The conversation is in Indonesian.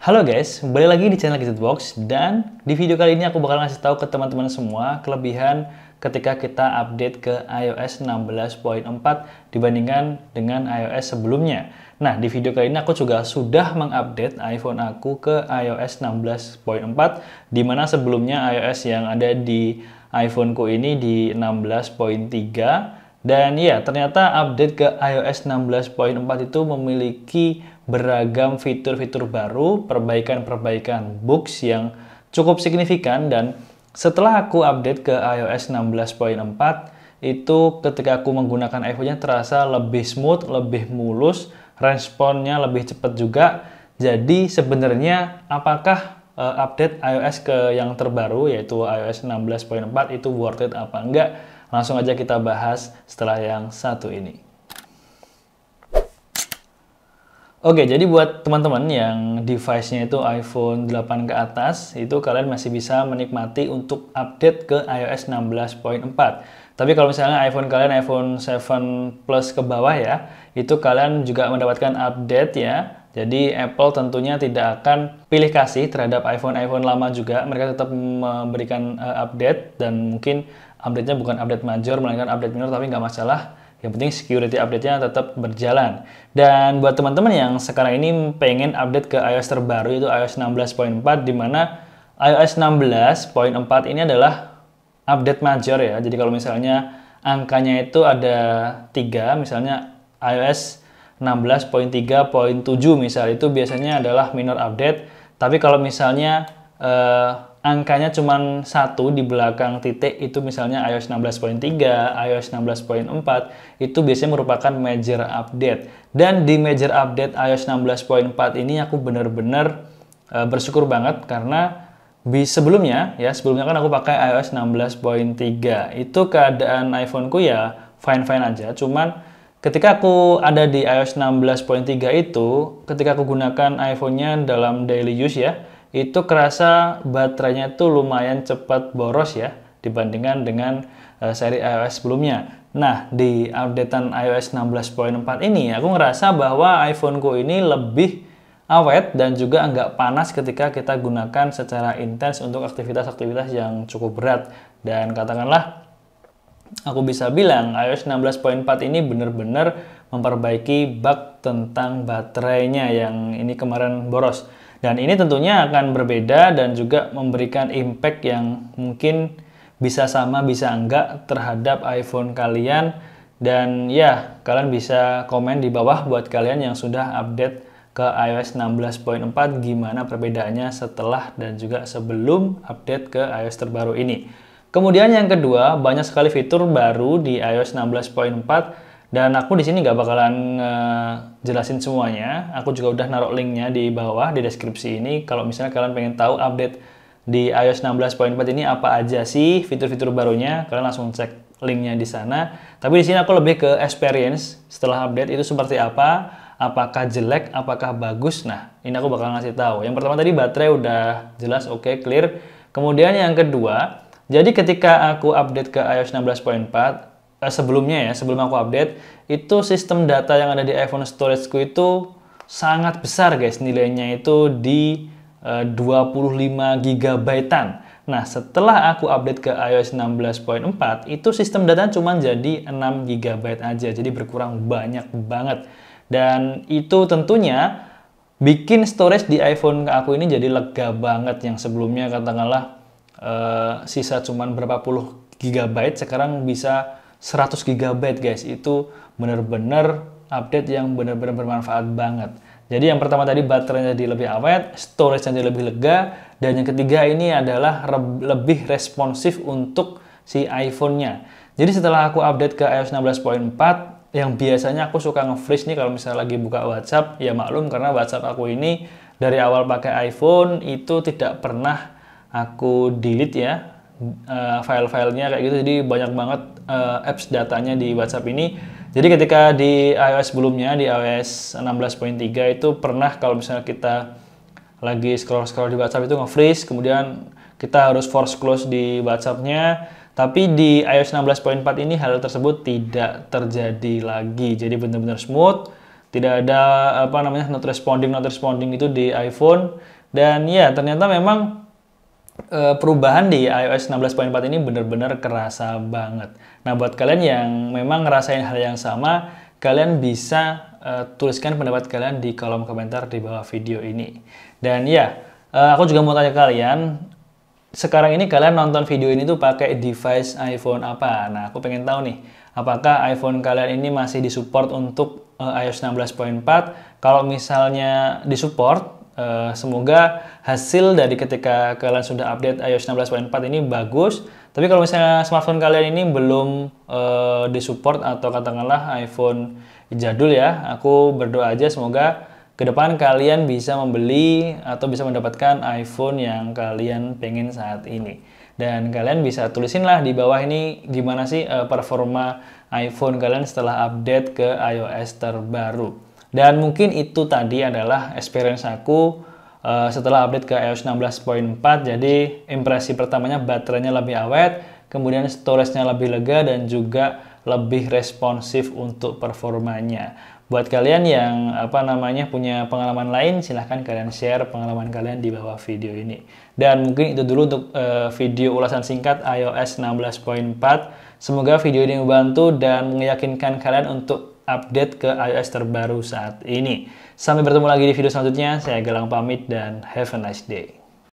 Halo guys, kembali lagi di channel Gadgetbox, dan di video kali ini aku bakal ngasih tahu ke teman-teman semua kelebihan ketika kita update ke iOS 16.4 dibandingkan dengan iOS sebelumnya. Nah, di video kali ini aku juga sudah mengupdate iPhone aku ke iOS 16.4, di mana sebelumnya iOS yang ada di iPhoneku ini di 16.3. Dan ya, ternyata update ke iOS 16.4 itu memiliki beragam fitur-fitur baru, perbaikan-perbaikan bugs yang cukup signifikan. Dan setelah aku update ke iOS 16.4, itu ketika aku menggunakan iPhone-nya terasa lebih smooth, lebih mulus, responnya lebih cepat juga. Jadi sebenarnya apakah update iOS ke yang terbaru yaitu iOS 16.4 itu worth it apa enggak? Langsung aja kita bahas setelah yang satu ini. Oke, jadi buat teman-teman yang device-nya itu iPhone 8 ke atas, itu kalian masih bisa menikmati untuk update ke iOS 16.4. Tapi kalau misalnya iPhone kalian iPhone 7 Plus ke bawah ya, itu kalian juga mendapatkan update ya. Jadi Apple tentunya tidak akan pilih kasih terhadap iPhone lama juga. Mereka tetap memberikan update, dan mungkin update-nya bukan update major, melainkan update minor, tapi nggak masalah. Yang penting security update-nya tetap berjalan. Dan buat teman-teman yang sekarang ini pengen update ke iOS terbaru, itu iOS 16.4, di mana iOS 16.4 ini adalah update major ya. Jadi kalau misalnya angkanya itu ada 3, misalnya iOS 16.3.7 misal, itu biasanya adalah minor update. Tapi kalau misalnya angkanya cuma 1 di belakang titik, itu misalnya iOS 16.3, iOS 16.4, itu biasanya merupakan major update. Dan di major update iOS 16.4 ini aku benar-benar bersyukur banget, karena sebelumnya kan aku pakai iOS 16.3. Itu keadaan iPhoneku ya fine-fine aja, cuman ketika aku ada di iOS 16.3 itu, ketika aku gunakan iPhone-nya dalam daily use ya, itu kerasa baterainya tuh lumayan cepat boros ya, dibandingkan dengan seri iOS sebelumnya. Nah, di updatean iOS 16.4 ini, aku ngerasa bahwa iPhoneku ini lebih awet dan juga nggak panas ketika kita gunakan secara intens untuk aktivitas-aktivitas yang cukup berat. Dan katakanlah, aku bisa bilang iOS 16.4 ini benar-benar memperbaiki bug tentang baterainya yang ini kemarin boros. Dan ini tentunya akan berbeda dan juga memberikan impact yang mungkin bisa sama bisa enggak terhadap iPhone kalian. Dan ya, kalian bisa komen di bawah buat kalian yang sudah update ke iOS 16.4 gimana perbedaannya setelah dan juga sebelum update ke iOS terbaru ini. Kemudian yang kedua, banyak sekali fitur baru di iOS 16.4, dan aku di sini nggak bakalan jelasin semuanya. Aku juga udah naruh linknya di bawah di deskripsi ini. Kalau misalnya kalian pengen tahu update di iOS 16.4 ini apa aja sih fitur-fitur barunya, kalian langsung cek linknya di sana. Tapi di sini aku lebih ke experience setelah update itu seperti apa, apakah jelek, apakah bagus. Nah, ini aku bakal ngasih tahu. Yang pertama tadi baterai udah jelas, oke, clear. Kemudian yang kedua, jadi ketika aku update ke iOS 16.4, sebelumnya ya, sebelum aku update, itu sistem data yang ada di iPhone storage-ku itu sangat besar guys, nilainya itu di 25 GB-an. Nah, setelah aku update ke iOS 16.4, itu sistem data cuma jadi 6 GB aja, jadi berkurang banyak banget. Dan itu tentunya bikin storage di iPhone aku ini jadi lega banget, yang sebelumnya katakanlah sisa cuman berapa puluh GB, sekarang bisa 100 GB guys. Itu bener-bener update yang bener-bener bermanfaat banget. Jadi yang pertama tadi baterainya jadi lebih awet, storage jadi lebih lega, dan yang ketiga ini adalah lebih responsif untuk si iPhone-nya. Jadi setelah aku update ke iOS 16.4, yang biasanya aku suka nge-freeze nih kalau misalnya lagi buka WhatsApp, ya maklum karena WhatsApp aku ini dari awal pakai iPhone itu tidak pernah aku delete ya file-filenya kayak gitu. Jadi banyak banget apps datanya di WhatsApp ini. Jadi ketika di iOS sebelumnya, di iOS 16.3 itu pernah kalau misalnya kita lagi scroll-scroll di WhatsApp itu nge-freeze, kemudian kita harus force close di WhatsApp-nya. Tapi di iOS 16.4 ini hal tersebut tidak terjadi lagi. Jadi benar-benar smooth, tidak ada not responding itu di iPhone. Dan ya ternyata memang perubahan di iOS 16.4 ini benar-benar kerasa banget. Nah, buat kalian yang memang ngerasain hal yang sama, kalian bisa tuliskan pendapat kalian di kolom komentar di bawah video ini. Dan ya, aku juga mau tanya kalian, sekarang ini kalian nonton video ini tuh pakai device iPhone apa? Nah, aku pengen tahu nih, apakah iPhone kalian ini masih disupport untuk iOS 16.4? Kalau misalnya disupport, semoga hasil dari ketika kalian sudah update iOS 16.4 ini bagus. Tapi kalau misalnya smartphone kalian ini belum disupport atau katakanlah iPhone jadul ya, aku berdoa aja semoga ke depan kalian bisa membeli atau bisa mendapatkan iPhone yang kalian pengen saat ini. Dan kalian bisa tulisin lah di bawah ini gimana sih performa iPhone kalian setelah update ke iOS terbaru. Dan mungkin itu tadi adalah experience aku setelah update ke iOS 16.4. Jadi impresi pertamanya baterainya lebih awet, kemudian storage-nya lebih lega dan juga lebih responsif untuk performanya. Buat kalian yang punya pengalaman lain, silahkan kalian share pengalaman kalian di bawah video ini. Dan mungkin itu dulu untuk video ulasan singkat iOS 16.4. Semoga video ini membantu dan meyakinkan kalian untuk update ke iOS terbaru saat ini. Sampai bertemu lagi di video selanjutnya. Saya Galang pamit dan have a nice day.